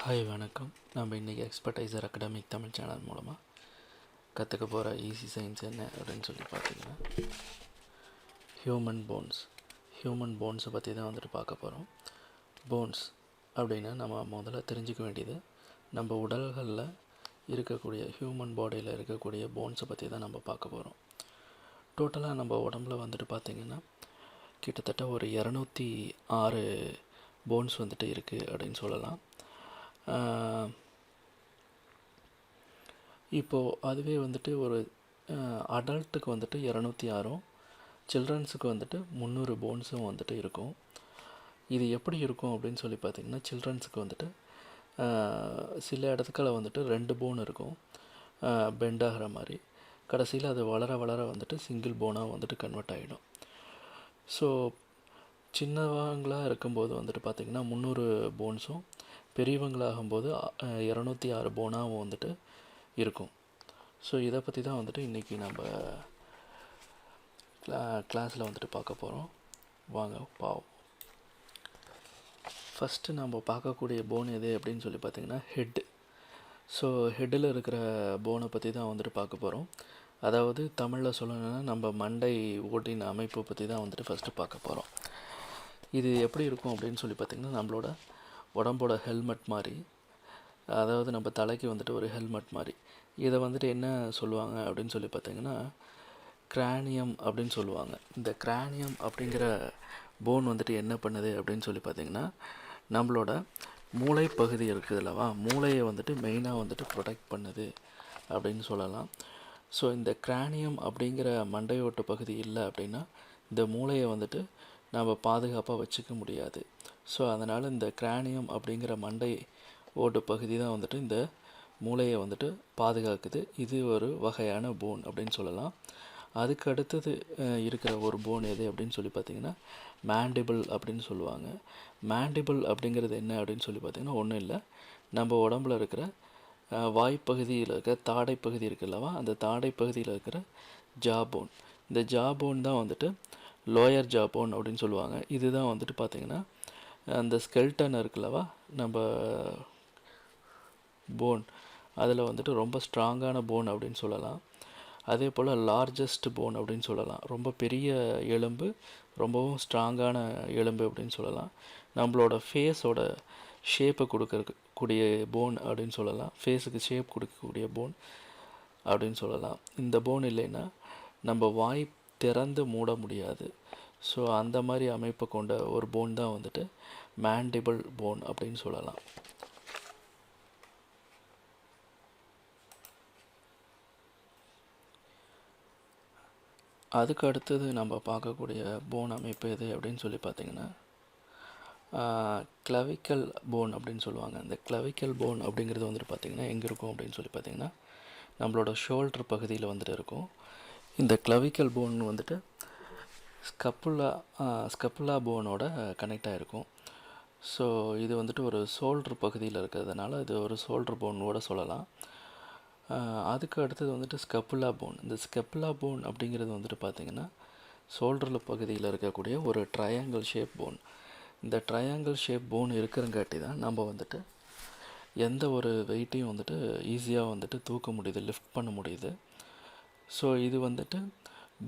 Hi வணக்கம். நம்ம இன்றைக்கி எக்ஸ்பர்டைசர் அகாடமிக் தமிழ் சேனல் மூலமாக கற்றுக்க போகிற ஈஸி சயின்ஸ் என்ன அப்படின்னு சொல்லி பார்த்தீங்கன்னா ஹியூமன் போன்ஸை பற்றி தான் வந்துட்டு பார்க்க போகிறோம். போன்ஸ் அப்படின்னா நம்ம முதல்ல தெரிஞ்சுக்க வேண்டியது நம்ம உடல்களில் இருக்கக்கூடிய ஹியூமன் பாடியில் இருக்கக்கூடிய போன்ஸை பற்றி தான் நம்ம பார்க்க போகிறோம். டோட்டலாக நம்ம உடம்புல வந்துட்டு பார்த்திங்கன்னா கிட்டத்தட்ட ஒரு 206 போன்ஸ் வந்துட்டு இருக்குது அப்படின்னு சொல்லலாம். இப்போது அதுவே வந்துட்டு ஒரு அடல்ட்டுக்கு வந்துட்டு 206ம் சில்ட்ரன்ஸுக்கு வந்துட்டு 300 போன்ஸும் வந்துட்டு இருக்கும். இது எப்படி இருக்கும் அப்படின்னு சொல்லி பார்த்திங்கன்னா சில்ட்ரன்ஸுக்கு வந்துட்டு சில இடத்துக்களை வந்துட்டு 2 போன் இருக்கும் பெண்ட் ஆகிற மாதிரி. கடைசியில் அது வளர வளர வந்துட்டு சிங்கிள் போனாக வந்துட்டு கன்வெர்ட் ஆகிடும். ஸோ சின்னவங்களாக இருக்கும்போது வந்துட்டு பார்த்திங்கன்னா 300 போன்ஸும், பெரியவங்களாகும்போது 206 போனாகவும் வந்துட்டு இருக்கும். ஸோ இதை பற்றி தான் வந்துட்டு இன்றைக்கி நம்ம கிளாஸில் வந்துட்டு பார்க்க போகிறோம். வாங்க பாவம். ஃபஸ்ட்டு நம்ம பார்க்கக்கூடிய போன் எது அப்படின்னு சொல்லி பார்த்திங்கன்னா ஹெட்டு. ஸோ ஹெட்டில் இருக்கிற போனை பற்றி தான் வந்துட்டு பார்க்க போகிறோம். அதாவது தமிழில் சொல்லணுன்னா நம்ம மண்டை ஓட்டின் அமைப்பை பற்றி தான் வந்துட்டு ஃபஸ்ட்டு பார்க்க போகிறோம். இது எப்படி இருக்கும் அப்படின்னு சொல்லி பார்த்திங்கன்னா நம்மளோட உடம்போட ஹெல்மெட் மாதிரி, அதாவது நம்ம தலைக்கு வந்துட்டு ஒரு ஹெல்மெட் மாதிரி. இதை வந்துட்டு என்ன சொல்லுவாங்க அப்படின்னு சொல்லி பார்த்திங்கன்னா கிரானியம் அப்படின்னு சொல்லுவாங்க. இந்த கிரானியம் அப்படிங்கிற போன் வந்துட்டு என்ன பண்ணுது அப்படின்னு சொல்லி பார்த்திங்கன்னா நம்மளோட மூளை பகுதி இருக்குது அல்லவா, மூளையை வந்துட்டு மெயினாக வந்துட்டு ப்ரொடெக்ட் பண்ணுது அப்படின்னு சொல்லலாம். ஸோ இந்த கிரானியம் அப்படிங்கிற மண்டையோட்டு பகுதி இல்லை அப்படின்னா இந்த மூளையை வந்துட்டு நம்ம பாதுகாப்பாக வச்சுக்க முடியாது. ஸோ அதனால் இந்த கிரானியம் அப்படிங்கிற மண்டை ஓட்டு பகுதி தான் வந்துட்டு இந்த மூளையை வந்துட்டு பாதுகாக்குது. இது ஒரு வகையான போன் அப்படின்னு சொல்லலாம். அதுக்கு அடுத்தது இருக்கிற ஒரு போன் எது அப்படின்னு சொல்லி பார்த்திங்கன்னா மேண்டிபிள் அப்படின்னு சொல்லுவாங்க. மேண்டிபிள் அப்படிங்கிறது என்ன அப்படின்னு சொல்லி பார்த்திங்கன்னா ஒன்றும் இல்லை, நம்ம உடம்புல இருக்கிற வாய்ப்பகுதியில் இருக்கிற தாடை பகுதி இருக்குல்லவா, அந்த தாடை பகுதியில் இருக்கிற ஜாபோன். இந்த ஜாபோன் தான் வந்துட்டு லோயர் ஜாபோன் அப்படின்னு சொல்லுவாங்க. இதுதான் வந்துட்டு பார்த்திங்கன்னா அந்த ஸ்கெல்டன் இருக்குல்லவா நம்ம போன், அதில் வந்துட்டு ரொம்ப ஸ்ட்ராங்கான போன் அப்படின்னு சொல்லலாம். அதே போல் லார்ஜஸ்ட் போன் அப்படின்னு சொல்லலாம். ரொம்ப பெரிய எலும்பு, ரொம்பவும் ஸ்ட்ராங்கான எலும்பு அப்படின்னு சொல்லலாம். நம்மளோட ஃபேஸோட ஷேப்பை கொடுக்கக்கூடிய போன் அப்படின்னு சொல்லலாம். ஃபேஸுக்கு ஷேப் கொடுக்கக்கூடிய போன் அப்படின்னு சொல்லலாம். இந்த போன் இல்லைன்னா நம்ம வாய் திறந்து மூட முடியாது. ஸோ அந்த மாதிரி அமைப்பை கொண்ட ஒரு போன் தான் வந்துட்டு மேண்டிபிள் போன் அப்படின்னு சொல்லலாம். அதுக்கு அடுத்தது நம்ம பார்க்கக்கூடிய போன் அமைப்பு எது அப்படின்னு சொல்லி பார்த்திங்கன்னா கிளவிக்கல் போன் அப்படின்னு சொல்லுவாங்க. இந்த கிளவிக்கல் போன் அப்படிங்கிறது வந்துட்டு பார்த்திங்கன்னா எங்கே இருக்கும் அப்படின்னு சொல்லி பார்த்திங்கன்னா நம்மளோட ஷோல்டர் பகுதியில் வந்துட்டு இருக்கும். இந்த கிளவிக்கல் போன் வந்துட்டு ஸ்கப்புலா போனோட கனெக்ட் ஆகிருக்கும். ஸோ இது வந்துட்டு ஒரு ஷோல்டர் பகுதியில் இருக்கிறதுனால இது ஒரு ஷோல்டர் போனோட சொல்லலாம். அதுக்கு அடுத்தது வந்துட்டு ஸ்கப்புலா போன். இந்த ஸ்கப்புலா போன் அப்படிங்கிறது வந்துட்டு பார்த்திங்கன்னா ஷோல்டரில் பகுதியில் இருக்கக்கூடிய ஒரு ட்ரையாங்கிள் ஷேப் போன். இந்த ட்ரையாங்கிள் ஷேப் போன் இருக்கிறங்காட்டி தான் நம்ம வந்துட்டு எந்த ஒரு வெயிட்டையும் வந்துட்டு ஈஸியாக வந்துட்டு தூக்க முடியுது, லிஃப்ட் பண்ண முடியுது. ஸோ இது வந்துட்டு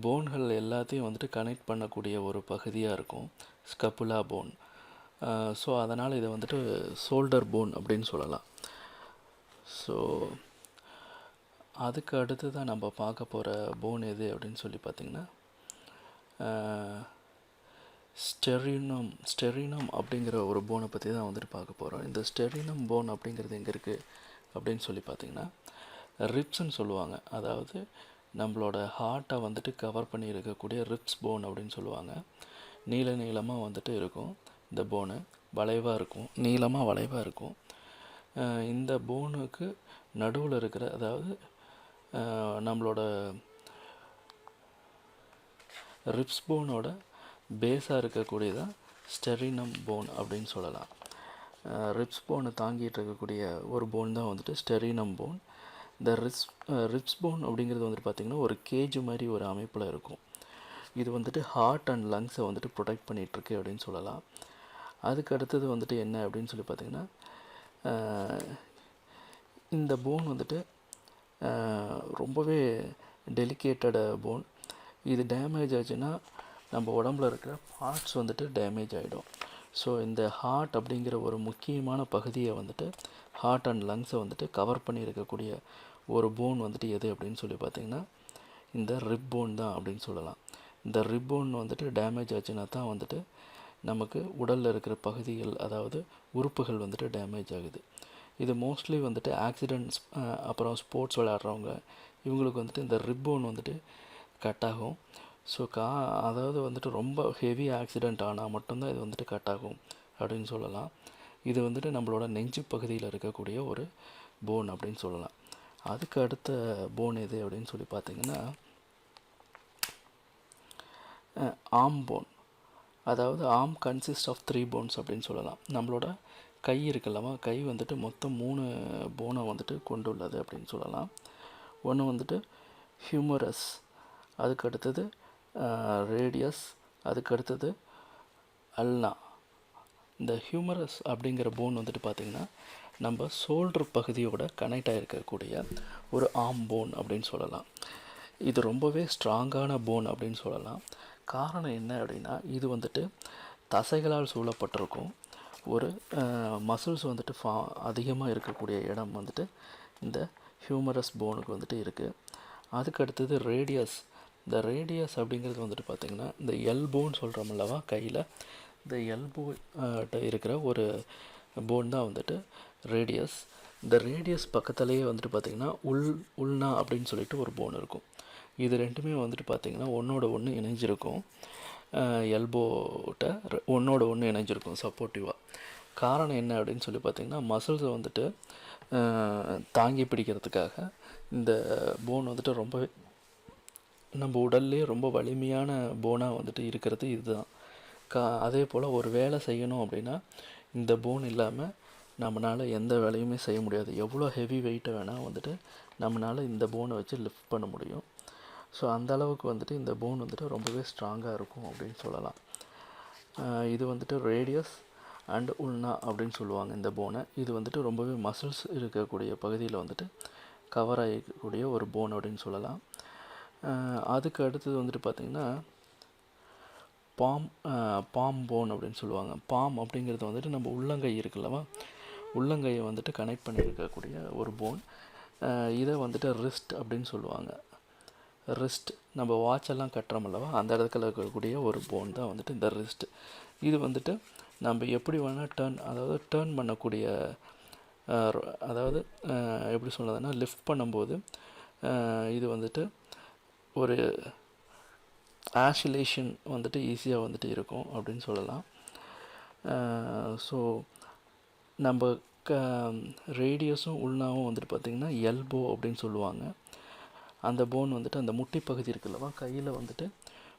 போன்கள் எல்லாத்தையும் வந்துட்டு கனெக்ட் பண்ணக்கூடிய ஒரு பகுதியாக இருக்கும் ஸ்கப்புலா போன். ஸோ அதனால் இதை வந்துட்டு ஷோல்டர் போன் அப்படின்னு சொல்லலாம். ஸோ அதுக்கு அடுத்து தான் நம்ம பார்க்க போகிற போன் எது அப்படின்னு சொல்லி பார்த்திங்கன்னா ஸ்டெரினம் அப்படிங்கிற ஒரு போனை பற்றி தான் வந்துட்டு பார்க்க போகிறோம். இந்த ஸ்டெரினம் போன் அப்படிங்கிறது எங்கே இருக்குது அப்படின்னு சொல்லி பார்த்திங்கன்னா ரிப்ஸ்ன்னு சொல்லுவாங்க. அதாவது நம்மளோட ஹார்ட்டை வந்துட்டு கவர் பண்ணி இருக்கக்கூடிய ரிப்ஸ் போன் அப்படின்னு சொல்லுவாங்க. நீளமாக வந்துட்டு இருக்கும் இந்த போனு, வளைவாக இருக்கும், நீளமாக வளைவாக இருக்கும். இந்த போனுக்கு நடுவில் இருக்கிற, அதாவது நம்மளோட ரிப்ஸ் போனோட பேஸாக இருக்கக்கூடியதான் ஸ்டெரினம் போன் அப்படின்னு சொல்லலாம். ரிப்ஸ் போனை தாங்கிட்டு இருக்கக்கூடிய ஒரு போன் தான் வந்துட்டு ஸ்டெரினம் போன். இந்த ரிப்ஸ் போன் அப்படிங்கிறது வந்துட்டு பார்த்திங்கன்னா ஒரு கேஜ் மாதிரி ஒரு அமைப்பில் இருக்கும். இது வந்துட்டு ஹார்ட் அண்ட் லங்ஸை வந்துட்டு ப்ரொடெக்ட் பண்ணிகிட்ருக்கு அப்படின்னு சொல்லலாம். அதுக்கு அடுத்தது வந்துட்டு என்ன அப்படின்னு சொல்லி பார்த்திங்கன்னா இந்த போன் வந்துட்டு ரொம்பவே டெலிகேட்டட் போன். இது டேமேஜ் ஆச்சுன்னா நம்ம உடம்புல இருக்கிற பார்ட்ஸ் வந்துட்டு டேமேஜ் ஆகிடும். ஸோ இந்த ஹார்ட் அப்படிங்கிற ஒரு முக்கியமான பகுதியை வந்துட்டு ஹார்ட் அண்ட் லங்ஸை வந்துட்டு கவர் பண்ணி இருக்கக்கூடிய ஒரு போன் வந்துட்டு எது அப்படின்னு சொல்லி பார்த்திங்கன்னா இந்த ரிப் போன் தான் அப்படின்னு சொல்லலாம். இந்த ரிப் போன் வந்துட்டு டேமேஜ் ஆச்சுன்னா தான் வந்துட்டு நமக்கு உடலில் இருக்கிற பகுதிகள், அதாவது உறுப்புகள் வந்துட்டு டேமேஜ் ஆகுது. இது மோஸ்ட்லி வந்துட்டு ஆக்சிடெண்ட்ஸ், அப்புறம் ஸ்போர்ட்ஸ் விளையாடுறவங்க, இவங்களுக்கு வந்துட்டு இந்த ரிப் போன் வந்துட்டு கட் ஆகும். ஸோ அதாவது வந்துட்டு ரொம்ப ஹெவி ஆக்சிடெண்ட் ஆனால் மட்டும்தான் இது வந்துட்டு கட் ஆகும் அப்படின்னு சொல்லலாம். இது வந்துட்டு நம்மளோட நெஞ்சு பகுதியில் இருக்கக்கூடிய ஒரு போன் அப்படின்னு சொல்லலாம். அதுக்கு அடுத்த போன் எது அப்படின்னு சொல்லி பார்த்திங்கன்னா ஆர்ம் போன். அதாவது ஆர்ம் கன்சிஸ்ட் ஆஃப் 3 போன்ஸ் அப்படின்னு சொல்லலாம். நம்மளோட கை இருக்குல்லவா, கை வந்துட்டு மொத்தம் 3 போனை வந்துட்டு கொண்டுள்ளது அப்படின்னு சொல்லலாம். ஒன்று வந்துட்டு ஹியூமரஸ், அதுக்கு அடுத்தது ரேடியஸ், அதுக்கு அடுத்தது அல்னா. இந்த ஹியூமரஸ் அப்படிங்கிற போன் வந்துட்டு பார்த்திங்கன்னா நம்ம ஷோல்டர் பகுதியோட கனெக்ட் ஆகிருக்கக்கூடிய ஒரு ஆர்ம் போன் அப்படின்னு சொல்லலாம். இது ரொம்பவே ஸ்ட்ராங்கான போன் அப்படின்னு சொல்லலாம். காரணம் என்ன அப்படின்னா, இது வந்துட்டு தசைகளால் சூழப்பட்டிருக்கும். ஒரு மசில்ஸ் வந்துட்டு அதிகமாக இருக்கக்கூடிய இடம் வந்துட்டு இந்த ஹியூமரஸ் போனுக்கு வந்துட்டு இருக்குது. அதுக்கு அடுத்தது ரேடியஸ். இந்த ரேடியஸ் அப்படிங்கிறது வந்துட்டு பார்த்திங்கன்னா இந்த எல்போன்னு சொல்கிறோம்லவா கையில், இந்த எல்போ இருக்கிற ஒரு போன் தான் வந்துட்டு ரேடியஸ். இந்த ரேடியஸ் பக்கத்துலேயே வந்துட்டு பார்த்திங்கன்னா உள்னா அப்படின்னு சொல்லிட்டு ஒரு போன் இருக்கும். இது ரெண்டுமே வந்துட்டு பார்த்திங்கன்னா ஒன்றோட ஒன்று இணைஞ்சிருக்கும். எல்போட்ட ஒன்றோட ஒன்று இணைஞ்சிருக்கும் சப்போர்ட்டிவாக. காரணம் என்ன அப்படின்னு சொல்லி பார்த்திங்கன்னா மசில்ஸை வந்துட்டு தாங்கி பிடிக்கிறதுக்காக இந்த போன் வந்துட்டு ரொம்பவே நம்ம உடல்லே ரொம்ப வலிமையான போனாக வந்துட்டு இருக்கிறது இதுதான். அதே போல் ஒரு வேலை செய்யணும் அப்படின்னா இந்த போன் இல்லாமல் நம்மளால் எந்த வேலையுமே செய்ய முடியாது. எவ்வளோ ஹெவி வெயிட்டை வேணால் வந்துட்டு நம்மளால் இந்த போனை வச்சு லிஃப்ட் பண்ண முடியும். ஸோ அந்தளவுக்கு வந்துட்டு இந்த போன் வந்துட்டு ரொம்பவே ஸ்ட்ராங்காக இருக்கும் அப்படின்னு சொல்லலாம். இது வந்துட்டு ரேடியஸ் அண்ட் உல்னா அப்படின்னு சொல்லுவாங்க இந்த போனை. இது வந்துட்டு ரொம்பவே மசில்ஸ் இருக்கக்கூடிய பகுதியில் வந்துட்டு கவர் ஆகிக்கக்கூடிய ஒரு போன் அப்படின்னு சொல்லலாம். அதுக்கு அடுத்தது வந்துட்டு பார்த்திங்கன்னா பாம் போன் அப்படின்னு சொல்லுவாங்க. பாம் அப்படிங்கிறது வந்துட்டு நம்ம உள்ளங்கை இருக்குல்லவா, உள்ளங்கையை வந்துட்டு கனெக்ட் பண்ணியிருக்கக்கூடிய ஒரு போன். இதை வந்துட்டு ரிஸ்ட் அப்படின்னு சொல்லுவாங்க. ரிஸ்ட் நம்ம வாட்செல்லாம் கட்டுறோமல்லவா, அந்த இடத்துல இருக்கக்கூடிய ஒரு போன் தான் வந்துட்டு இந்த ரிஸ்ட். இது வந்துட்டு நம்ம எப்படி வேணால் டேர்ன் பண்ணக்கூடிய, அதாவது எப்படி சொல்கிறதுனா லிஃப்ட் பண்ணும்போது இது வந்துட்டு ஒரு ஆசிலேஷன் வந்துட்டு ஈஸியாக வந்துட்டு இருக்கும் அப்படின்னு சொல்லலாம். ஸோ நம்ம ரேடியஸும் உள்னாவும் வந்துட்டு பார்த்திங்கன்னா எல்போ அப்படின்னு சொல்லுவாங்க. அந்த போன் வந்துட்டு அந்த முட்டி பகுதி இருக்குல்லவா, கையில் வந்துட்டு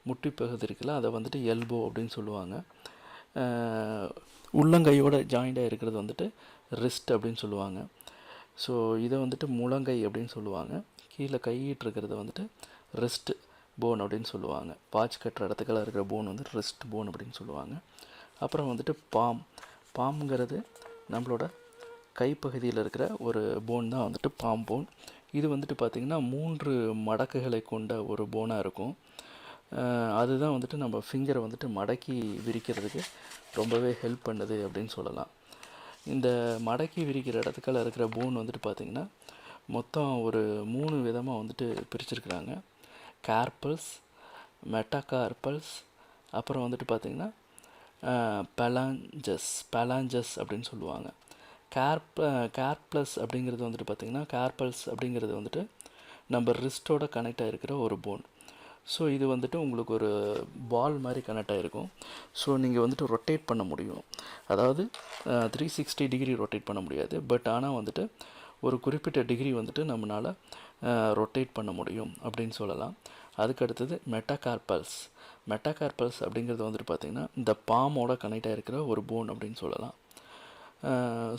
முட்டி பகுதி இருக்குல்ல, அதை வந்துட்டு எல்போ அப்படின்னு சொல்லுவாங்க. உள்ளங்கையோட ஜாயிண்டாக இருக்கிறது வந்துட்டு ரிஸ்ட் அப்படின்னு சொல்லுவாங்க. ஸோ இதை வந்துட்டு முழங்கை அப்படின்னு சொல்லுவாங்க. கீழே கையிட்டு இருக்கிறத வந்துட்டு ரிஸ்ட் போன் அப்படின்னு சொல்லுவாங்க. வாட்ச் கட்டுற இடத்துக்கெல்லாம் இருக்கிற போன் வந்து ரிஸ்ட் போன் அப்படின்னு சொல்லுவாங்க. அப்புறம் வந்துட்டு பாம்ங்கிறது நம்மளோட கைப்பகுதியில் இருக்கிற ஒரு போன் தான் வந்துட்டு பாம் போன். இது வந்துட்டு பார்த்திங்கன்னா 3 மடக்குகளை கொண்ட ஒரு போனாக இருக்கும். அதுதான் வந்துட்டு நம்ம ஃபிங்கரை வந்துட்டு மடக்கி விரிக்கிறதுக்கு ரொம்பவே ஹெல்ப் பண்ணுது அப்படின்னு சொல்லலாம். இந்த மடக்கி விரிக்கிற இடத்துக்கெல்லாம் இருக்கிற போன் வந்துட்டு பார்த்திங்கன்னா மொத்தம் ஒரு 3 விதமாக வந்துட்டு பிரிச்சிருக்கிறாங்க. கார்பல்ஸ், மெட்டாகார்பல்ஸ், அப்புறம் வந்துட்டு பார்த்திங்கன்னா பலாஞ்சஸ் அப்படின்னு சொல்லுவாங்க. கார்ப்ளஸ் அப்படிங்கிறது வந்துட்டு பார்த்திங்கன்னா கார்பல்ஸ் அப்படிங்கிறது வந்துட்டு நம்ம ரிஸ்ட்டோட கனெக்ட் ஆகிருக்கிற ஒரு போன். ஸோ இது வந்துட்டு உங்களுக்கு ஒரு பால் மாதிரி கனெக்ட் ஆகிருக்கும். ஸோ நீங்கள் வந்துட்டு ரொட்டேட் பண்ண முடியும். அதாவது 360 டிகிரி ரொட்டேட் பண்ண முடியாது, பட் ஆனால் வந்துட்டு ஒரு குறிப்பிட்ட டிகிரி வந்துட்டு நம்மளால் ரொட்டேட் பண்ண முடியும் அப்படின்னு சொல்லலாம். அதுக்கு அடுத்தது மெட்டாகார்பல்ஸ் அப்படிங்கிறது வந்துட்டு பார்த்திங்கன்னா இந்த பாமோட கனெக்ட் ஆகிருக்கிற ஒரு போன் அப்படின்னு சொல்லலாம்.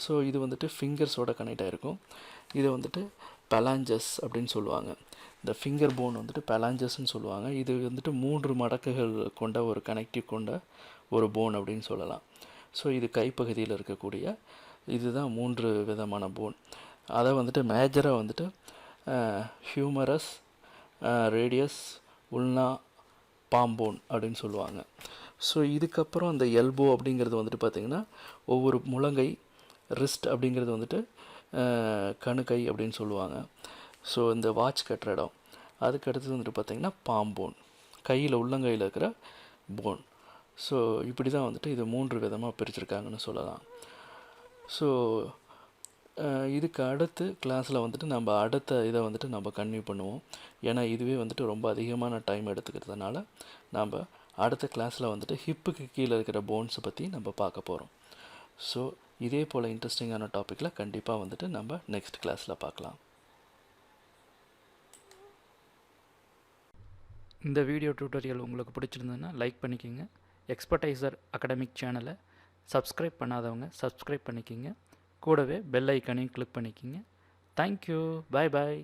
ஸோ இது வந்துட்டு ஃபிங்கர்ஸோட கனெக்ட் ஆகிருக்கும். இதை வந்துட்டு பலாஞ்சஸ் அப்படின்னு சொல்லுவாங்க. இந்த ஃபிங்கர் போன் வந்துட்டு பலாஞ்சஸ்ன்னு சொல்லுவாங்க. இது வந்துட்டு 3 மடக்குகள் கொண்ட ஒரு கனெக்டிவ் கொண்ட ஒரு போன் அப்படின்னு சொல்லலாம். ஸோ இது கைப்பகுதியில் இருக்கக்கூடிய இதுதான் 3 விதமான போன். அதை வந்துட்டு மேஜராக வந்துட்டு ஹியூமரஸ், ரேடியஸ், உல்னா, பாம்போன் அப்படின்னு சொல்லுவாங்க. ஸோ இதுக்கப்புறம் அந்த எல்போ அப்படிங்கிறது வந்துட்டு பார்த்திங்கன்னா ஒவ்வொரு முழங்கை, ரிஸ்ட் அப்படிங்கிறது வந்துட்டு கணுக்கை அப்படின்னு சொல்லுவாங்க. ஸோ இந்த வாட்ச் கட்டுற இடம், அதுக்கு அடுத்தது வந்துட்டு பார்த்திங்கன்னா பாம்போன், கையில் உள்ளங்கையில் இருக்கிற போன். ஸோ இப்படி தான் வந்துட்டு இது 3 விதமாக பிரிச்சிருக்காங்கன்னு சொல்லலாம். ஸோ இதுக்கு அடுத்து கிளாஸில் வந்துட்டு நம்ம அடுத்த இதை வந்துட்டு நம்ம கன்டினியூ பண்ணுவோம். ஏன்னா இதுவே வந்துட்டு ரொம்ப அதிகமான டைம் எடுத்துக்கிறதுனால நம்ம அடுத்த கிளாஸில் வந்துட்டு ஹிப்புக்கு கீழே இருக்கிற போன்ஸை பற்றி நம்ம பார்க்க போகிறோம். ஸோ இதே போல் இன்ட்ரெஸ்டிங்கான டாப்பிக்கில் கண்டிப்பாக வந்துட்டு நம்ம நெக்ஸ்ட் கிளாஸில் பார்க்கலாம். இந்த வீடியோ டியூட்டோரியல் உங்களுக்கு பிடிச்சிருந்ததுன்னா லைக் பண்ணிக்கோங்க. எக்ஸ்பர்டைசர் அகாடமிக் சேனலை சப்ஸ்கிரைப் பண்ணாதவங்க சப்ஸ்கிரைப் பண்ணிக்கோங்க. கூடவே பெல் ஐக்கானையும் கிளிக் பண்ணிக்கோங்க. தேங்க்யூ. பாய் பாய்.